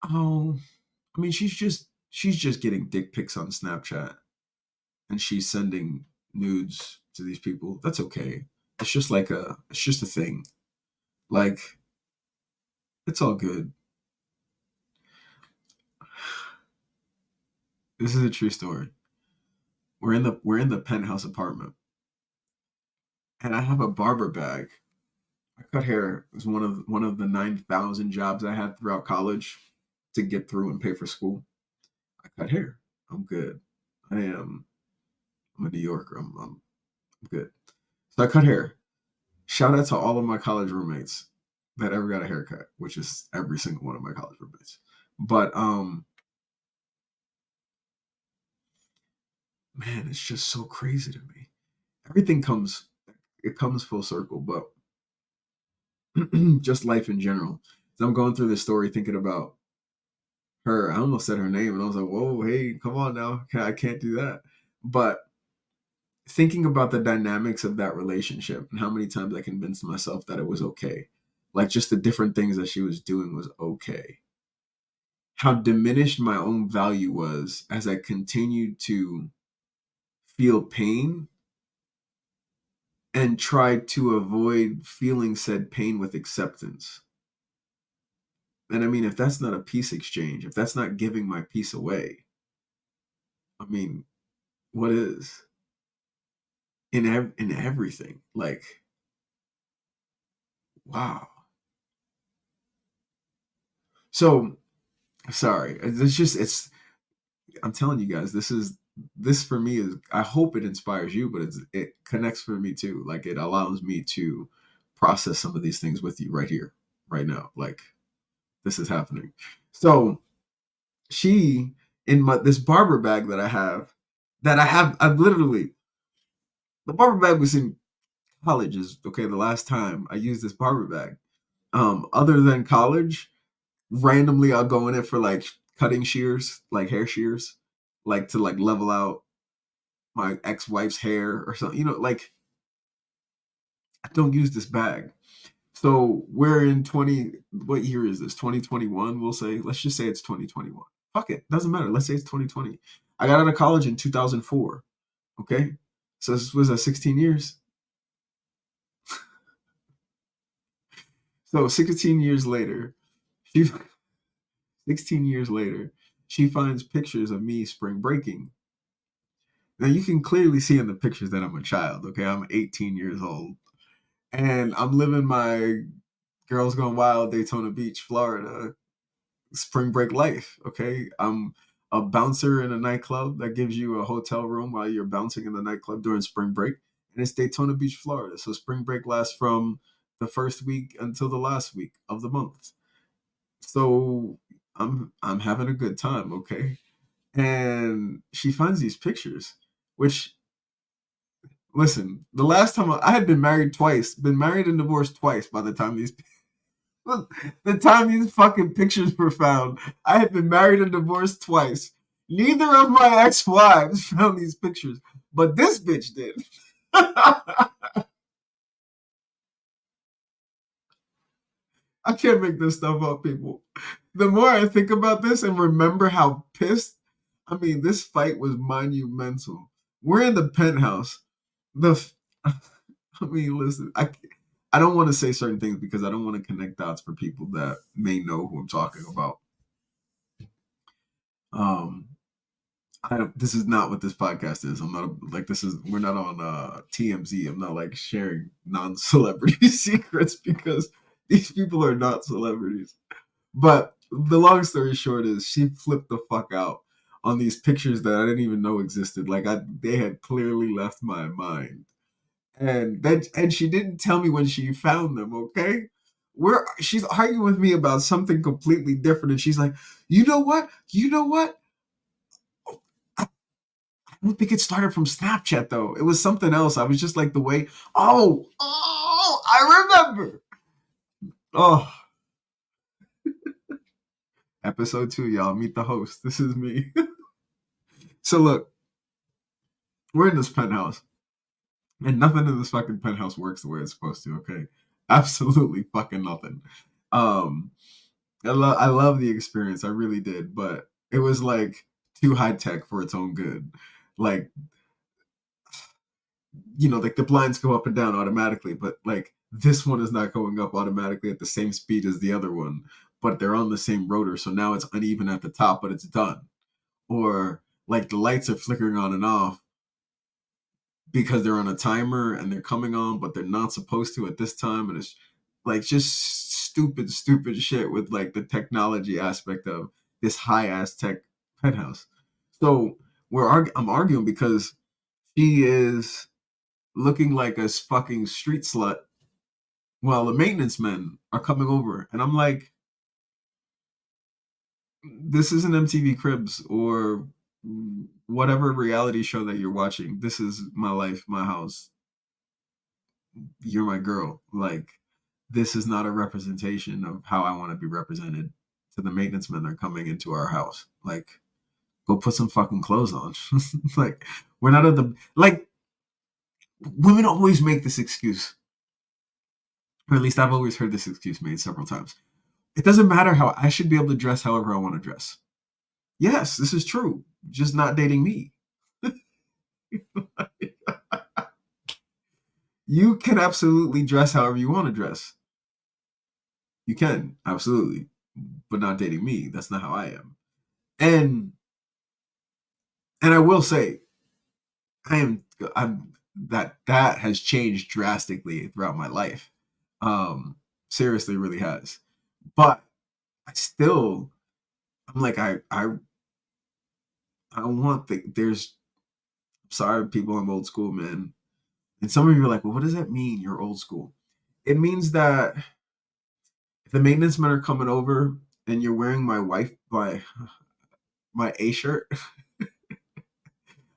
oh, I mean, she's just getting dick pics on Snapchat and she's sending nudes to these people. That's okay. It's just a thing. Like, it's all good. This is a true story. We're in the penthouse apartment, and I have a barber bag. I cut hair. It was one of the 9,000 jobs I had throughout college to get through and pay for school. I cut hair. I'm good. I'm a New Yorker. I'm good. So I cut hair. Shout out to all of my college roommates that ever got a haircut, which is every single one of my college roommates. But man, it's just so crazy to me. Everything comes full circle, but just life in general. So I'm going through this story thinking about her. I almost said her name and I was like, whoa, hey, come on now. I can't do that. But thinking about the dynamics of that relationship and how many times I convinced myself that it was okay. Like just the different things that she was doing was okay. How diminished my own value was as I continued to feel pain and tried to avoid feeling said pain with acceptance. And I mean, if that's not a peace exchange, if that's not giving my peace away, I mean, what is in everything? Like, wow. So sorry. It's I'm telling you guys, this for me is, I hope it inspires you, but it connects for me too. Like, it allows me to process some of these things with you right here, right now. Like, this is happening. So she, in this barber bag I've literally, the barber bag was in college, is okay, the last time I used this barber bag. Other than college, randomly I'll go in it for like cutting shears, like hair shears, like to like level out my ex-wife's hair or something. Like, I don't use this bag. So we're in what year is this? 2021, we'll say. Let's just say it's 2021. Fuck it. Doesn't matter. Let's say it's 2020. I got out of college in 2004. Okay. So this was 16 years. So 16 years later, she 16 years later, she finds pictures of me spring breaking. Now you can clearly see in the pictures that I'm a child. Okay. I'm 18 years old. And I'm living my Girls Gone Wild, Daytona Beach, Florida spring break life. Okay. I'm a bouncer in a nightclub that gives you a hotel room while you're bouncing in the nightclub during spring break. And it's Daytona Beach, Florida. So spring break lasts from the first week until the last week of the month. So I'm having a good time, okay? And she finds these pictures, which, listen, the last time I had been married twice, been married and divorced twice by the time these fucking pictures were found. I had been married and divorced twice. Neither of my ex-wives found these pictures, but this bitch did. I can't make this stuff up, people. The more I think about this and remember how pissed, I mean, this fight was monumental. We're in the penthouse. I mean, listen, I don't want to say certain things because I don't want to connect dots for people that may know who I'm talking about. Um, this is not what this podcast is. I'm not like, we're not on TMZ. I'm not like sharing non-celebrity secrets because these people are not celebrities. But the long story short is she flipped the fuck out on these pictures that I didn't even know existed. Like, they had clearly left my mind. And she didn't tell me when she found them, okay? She's arguing with me about something completely different, and she's like, you know what? You know what? I don't think it started from Snapchat though. It was something else. I was just like the way, I remember. Oh, episode 2, y'all. Meet the host. This is me. So look, we're in this penthouse, and nothing in this fucking penthouse works the way it's supposed to, okay? Absolutely fucking nothing. Um, I love the experience. I really did, but it was like too high tech for its own good. Like, like the blinds go up and down automatically, but like this one is not going up automatically at the same speed as the other one, but they're on the same rotor. So now it's uneven at the top, but it's done. Or like the lights are flickering on and off because they're on a timer and they're coming on, but they're not supposed to at this time. And it's like just stupid shit with like the technology aspect of this high ass tech penthouse. So I'm arguing because she is looking like a fucking street slut while the maintenance men are coming over. And I'm like, this isn't MTV Cribs or whatever reality show that you're watching. This is my life, my house. You're my girl. Like, this is not a representation of how I want to be represented to the maintenance men that are coming into our house. Like, go put some fucking clothes on. Like, we're not at the, like, women always make this excuse. Or at least I've always heard this excuse made several times. It doesn't matter how I should be able to dress however I want to dress. Yes, this is true. Just not dating me. You can absolutely dress however you want to dress. You can, absolutely. but not dating me. That's not how I am. And I will say, I'm that has changed drastically throughout my life. Um, Seriously, really has. But I still, I'm like, I want there's, sorry, people, I'm old school, man. And some of you are like, well, what does that mean? You're old school. It means that if the maintenance men are coming over and you're wearing my A shirt,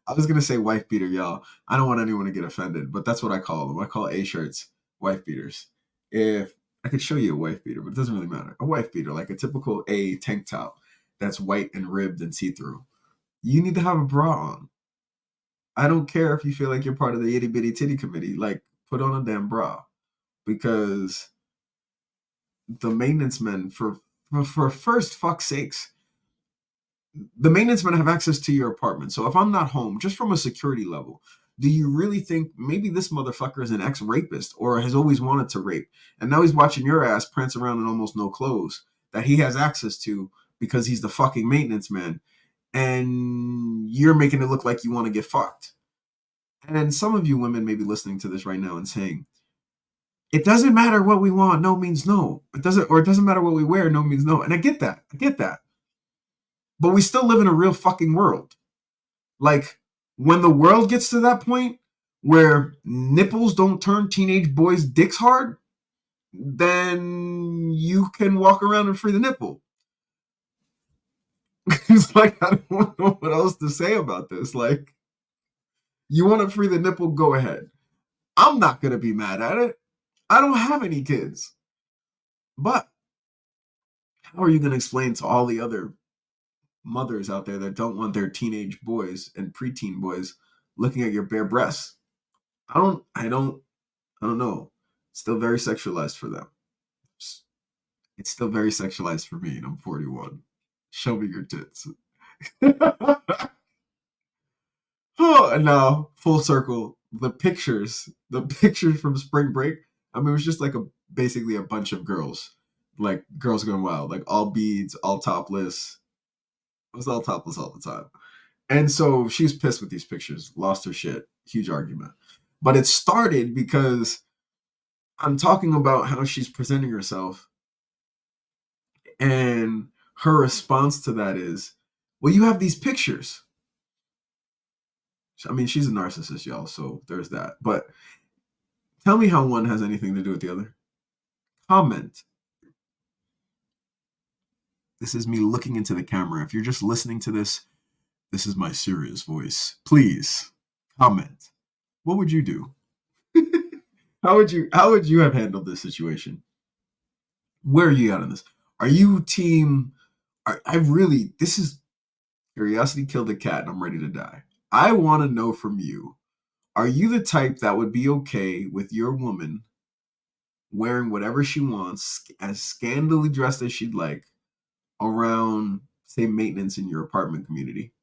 I was gonna say wife beater, y'all. I don't want anyone to get offended, but that's what I call them. I call A shirts wife beaters. If I could show you a wife beater, but it doesn't really matter. A wife beater, like a typical A tank top that's white and ribbed and see through. You need to have a bra on. I don't care if you feel like you're part of the itty bitty titty committee. Like, put on a damn bra, because the maintenance men, for first fuck's sakes, the maintenance men have access to your apartment. So if I'm not home, just from a security level, do you really think maybe this motherfucker is an ex-rapist or has always wanted to rape, and now he's watching your ass prance around in almost no clothes that he has access to because he's the fucking maintenance man, and you're making it look like you want to get fucked? And some of you women may be listening to this right now and saying, it doesn't matter what we want, no means no. It doesn't matter what we wear, no means no. And I get that. But we still live in a real fucking world. Like, when the world gets to that point where nipples don't turn teenage boys' dicks hard, then you can walk around and free the nipple. It's like, I don't know what else to say about this. Like, you want to free the nipple, go ahead. I'm not going to be mad at it. I don't have any kids. But how are you going to explain to all the other mothers out there that don't want their teenage boys and preteen boys looking at your bare breasts? I don't know. It's still very sexualized for them. It's still very sexualized for me, and I'm 41. Show me your tits. Oh, and now, full circle, the pictures from spring break. I mean, it was just like basically a bunch of girls, like girls going wild, like all beads, all topless. It was all topless all the time. And so she's pissed with these pictures, lost her shit, huge argument. But it started because I'm talking about how she's presenting herself, and her response to that is, well, you have these pictures. I mean, she's a narcissist, y'all, so there's that. But tell me how one has anything to do with the other. Comment. This is me looking into the camera. If you're just listening to this, this is my serious voice. Please comment. What would you do? How would you have handled this situation? Where are you at on this? Are you team? This is curiosity killed a cat and I'm ready to die. I want to know from you. Are you the type that would be okay with your woman wearing whatever she wants, as scandalously dressed as she'd like, around, say, maintenance in your apartment community?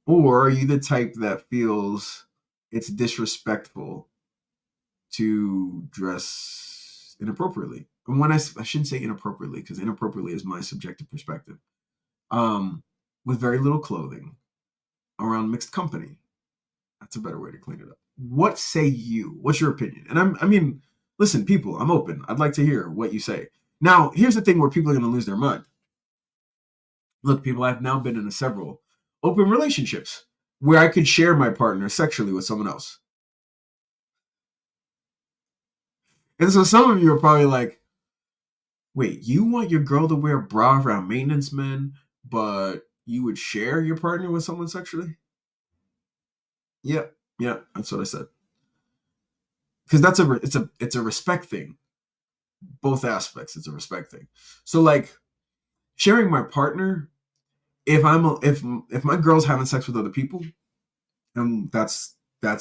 Or are you the type that feels it's disrespectful to dress inappropriately? And when I shouldn't say inappropriately, because inappropriately is my subjective perspective. With very little clothing, around mixed company. That's a better way to clean it up. What say you? What's your opinion? And I mean, listen, people, I'm open. I'd like to hear what you say. Now, here's the thing where people are going to lose their mind. Look, people, I've now been in several open relationships where I could share my partner sexually with someone else. And so some of you are probably like, wait, you want your girl to wear a bra around maintenance men, but you would share your partner with someone sexually? Yeah, that's what I said. Because it's a respect thing. Both aspects, it's a respect thing. So like sharing my partner, if my girl's having sex with other people, and that's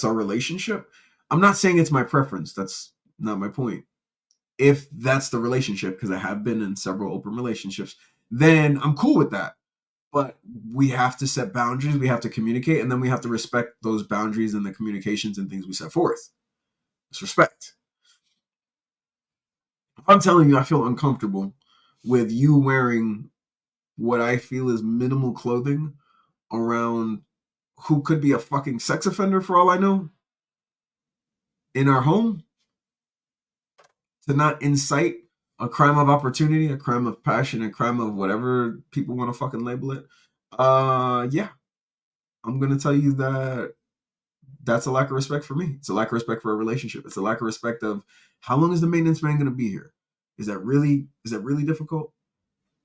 our relationship, I'm not saying it's my preference. That's not my point. If that's the relationship, because I have been in several open relationships, then I'm cool with that. But we have to set boundaries, we have to communicate, and then we have to respect those boundaries and the communications and things we set forth. It's respect. If I'm telling you I feel uncomfortable with you wearing what I feel is minimal clothing around who could be a fucking sex offender for all I know in our home, to not incite a crime of opportunity, a crime of passion, a crime of whatever people want to fucking label it. Yeah, I'm gonna tell you that that's a lack of respect for me. It's a lack of respect for a relationship. It's a lack of respect of how long is the maintenance man gonna be here? Is that really difficult?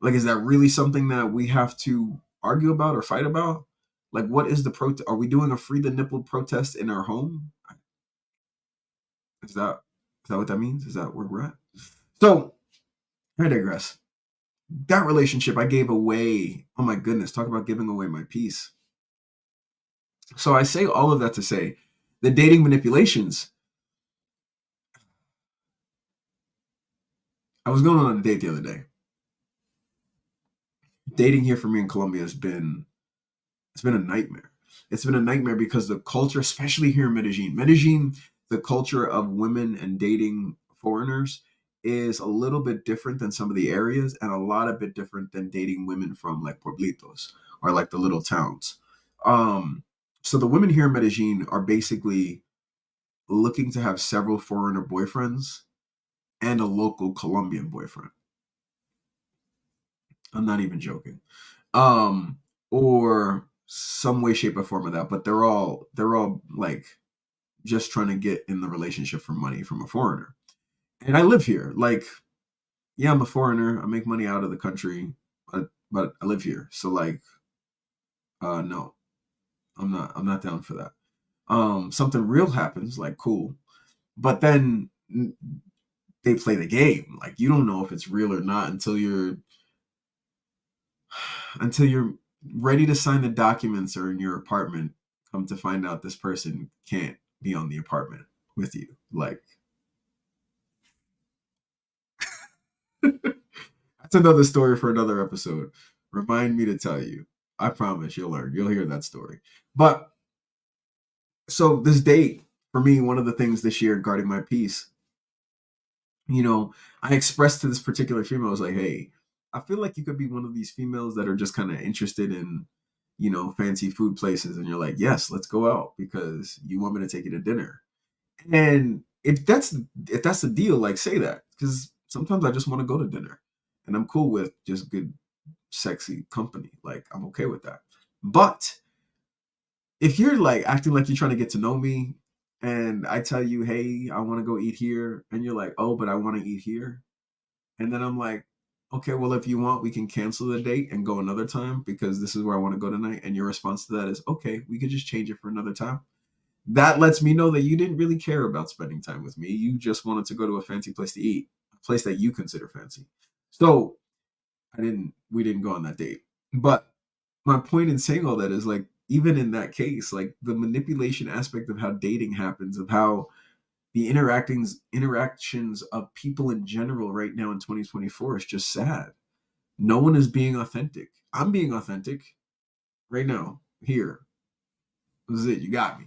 Like, is that really something that we have to argue about or fight about? Like, what is the protest? Are we doing a free the nipple protest in our home? Is that what that means? Is that where we're at? So I digress. That relationship I gave away. Oh my goodness, talk about giving away my peace. So I say all of that to say the dating manipulations. I was going on a date the other day. Dating here for me in Colombia it's been a nightmare. It's been a nightmare because the culture, especially here in Medellin, the culture of women and dating foreigners is a little bit different than some of the areas, and a lot of bit different than dating women from like pueblitos or like the little towns. Um, so the women here in Medellin are basically looking to have several foreigner boyfriends and a local Colombian boyfriend. I'm not even joking. Um, or some way, shape, or form of that. But they're all like just trying to get in the relationship for money from a foreigner. And I live here. Like, yeah, I'm a foreigner. I make money out of the country, but I live here. So like, no, I'm not down for that. Something real happens, like cool. But then they play the game. Like you don't know if it's real or not until you're ready to sign the documents or in your apartment. Come to find out this person can't be on the apartment with you. Like that's another story for another episode. Remind me to tell you. I promise you'll learn. You'll hear that story. But so this date for me, one of the things this year guarding my peace, you know, I expressed to this particular female, I was like, hey, I feel like you could be one of these females that are just kind of interested in, fancy food places. And you're like, yes, let's go out because you want me to take you to dinner. And if that's the deal, like say that. Because sometimes I just want to go to dinner. And I'm cool with just good, sexy company. Like I'm okay with that. But if you're like acting like you're trying to get to know me and I tell you, hey, I want to go eat here, and you're like, oh, but I want to eat here. And then I'm like, okay, well, if you want, we can cancel the date and go another time because this is where I want to go tonight. And your response to that is, okay, we could just change it for another time. That lets me know that you didn't really care about spending time with me. You just wanted to go to a fancy place to eat, a place that you consider fancy. So we didn't go on that date. But my point in saying all that is like, even in that case, like the manipulation aspect of how dating happens, of how the interactions of people in general right now in 2024 is just sad. No one is being authentic. I'm being authentic right now. Here. This is it. You got me.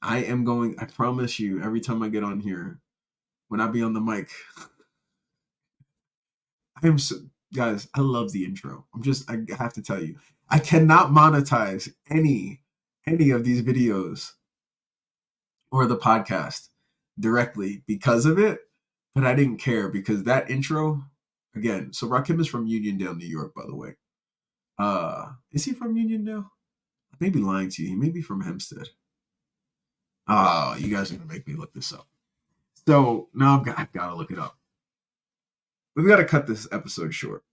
I promise you, every time I get on here, when I be on the mic, I am so, guys, I love the intro. I have to tell you, I cannot monetize any of these videos or the podcast directly because of it, but I didn't care because that intro, again, so Rakim is from Uniondale, New York, by the way. Is he from Uniondale? I may be lying to you. He may be from Hempstead. Oh, you guys are gonna make me look this up. So now I've got to look it up. We've got to cut this episode short.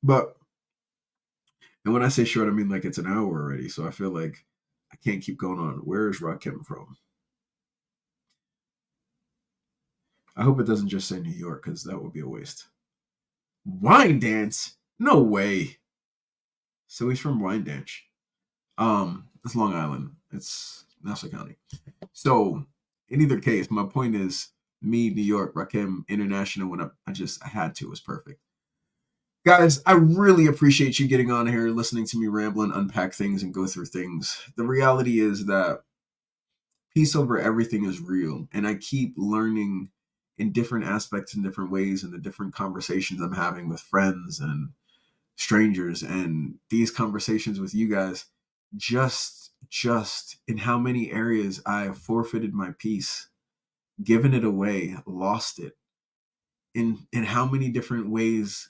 But and when I say short, I mean like it's an hour already. So I feel like I can't keep going on. Where is Rakim from? I hope it doesn't just say New York because that would be a waste. Wine Dance? No way. So he's from Wine Dance. It's Long Island. It's Nassau County. So in either case, my point is me, New York, Rakim, International, when I had to, it was perfect. Guys, I really appreciate you getting on here, listening to me ramble and unpack things and go through things. The reality is that peace over everything is real, and I keep learning in different aspects, in different ways, in the different conversations I'm having with friends and strangers, and these conversations with you guys, just in how many areas I have forfeited my peace, given it away, lost it, in how many different ways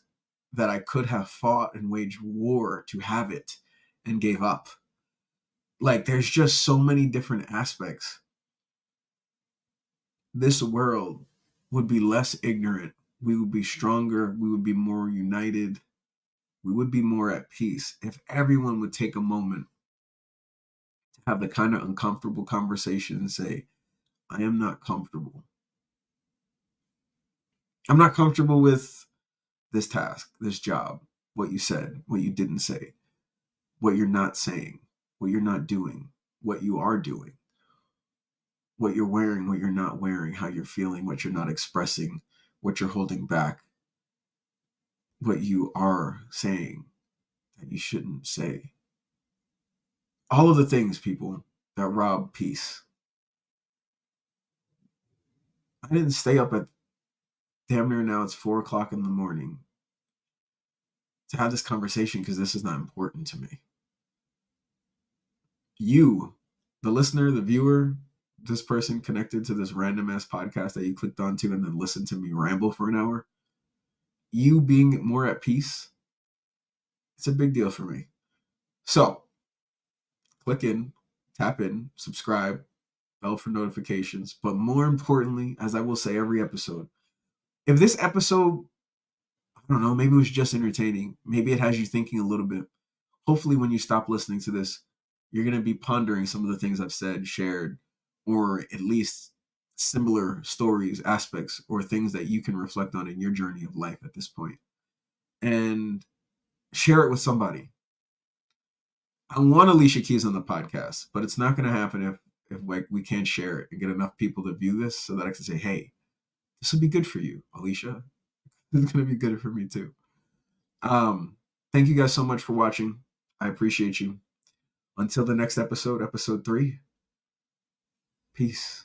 that I could have fought and waged war to have it and gave up. Like, there's just so many different aspects. This world would be less ignorant. We would be stronger. We would be more united. We would be more at peace if everyone would take a moment to have the kind of uncomfortable conversation and say, I am not comfortable. I'm not comfortable with this task, this job, what you said, what you didn't say, what you're not saying, what you're not doing, what you are doing, what you're wearing, what you're not wearing, how you're feeling, what you're not expressing, what you're holding back, what you are saying that you shouldn't say. All of the things, people, that rob peace. I didn't stay up at damn near now it's 4 o'clock in the morning to have this conversation because this is not important to me. You, the listener, the viewer, this person connected to this random ass podcast that you clicked onto and then listened to me ramble for an hour, you being more at peace, it's a big deal for me. So click in, tap in, subscribe, bell for notifications. But more importantly, as I will say every episode, if this episode, I don't know, maybe it was just entertaining, maybe it has you thinking a little bit. Hopefully when you stop listening to this, you're going to be pondering some of the things I've said, shared, or at least similar stories, aspects, or things that you can reflect on in your journey of life at this point. And share it with somebody. I want Alicia Keys on the podcast, but it's not going to happen if like we can't share it and get enough people to view this so that I can say, hey, this will be good for you, Alicia. This is going to be good for me too. Thank you guys so much for watching. I appreciate you. Until the next episode, episode 3. Peace.